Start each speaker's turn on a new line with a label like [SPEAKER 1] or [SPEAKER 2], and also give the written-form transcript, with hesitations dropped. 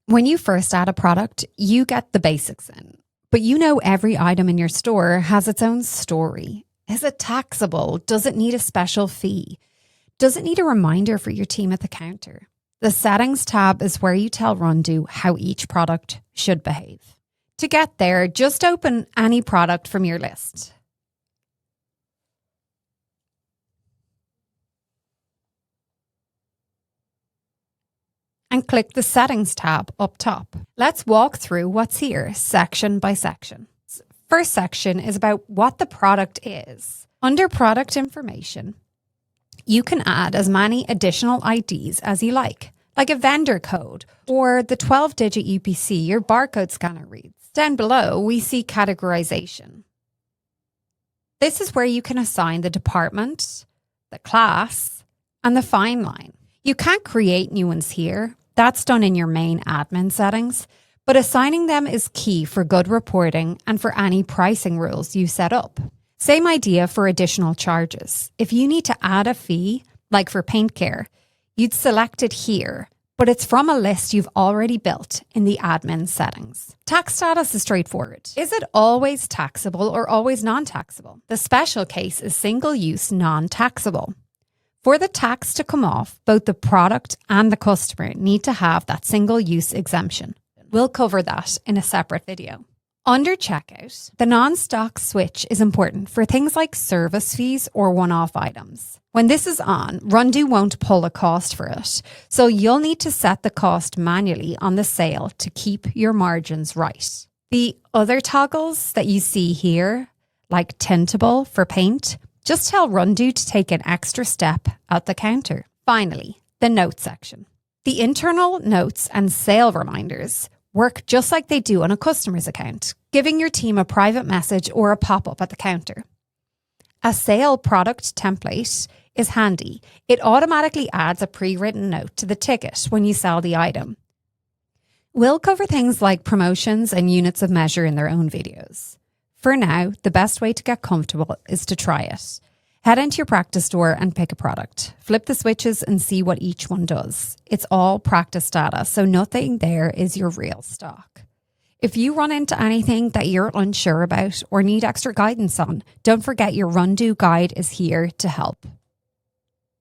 [SPEAKER 1] When you first add a product, you get the basics in, but you know every item in your store has its own story. Is it taxable? Does it need a special fee? Does it need a reminder for your team at the counter? The Settings tab is where you tell Rundu how each product should behave. To get there, just open any product from your list. And click the Settings tab up top. Let's walk through what's here, section by section. First section is about what the product is. Under Product Information, you can add as many additional IDs as you like a vendor code or the 12-digit UPC your barcode scanner reads. Down below, we see categorization. This is where you can assign the department, the class, and the fine line. You can't create new ones here. That's done in your main admin settings, but assigning them is key for good reporting and for any pricing rules you set up. Same idea for additional charges. If you need to add a fee, like for paint care, you'd select it here, but it's from a list you've already built in the admin settings. Tax status is straightforward. Is it always taxable or always non-taxable? The special case is single-use non-taxable. For the tax to come off, both the product and the customer need to have that single-use exemption. We'll cover that in a separate video. Under checkout, the non-stock switch is important for things like service fees or one-off items. When this is on, Rundu won't pull a cost for it, so you'll need to set the cost manually on the sale to keep your margins right. The other toggles that you see here, like tintable for paint, just tell Rundu to take an extra step at the counter. Finally, the notes section. The internal notes and sale reminders work just like they do on a customer's account, giving your team a private message or a pop-up at the counter. A sale product template is handy. It automatically adds a pre-written note to the ticket when you sell the item. We'll cover things like promotions and units of measure in their own videos. For now, the best way to get comfortable is to try it. Head into your practice store and pick a product. Flip the switches and see what each one does. It's all practice data, so nothing there is your real stock. If you run into anything that you're unsure about or need extra guidance on, don't forget your Rundu guide is here to help.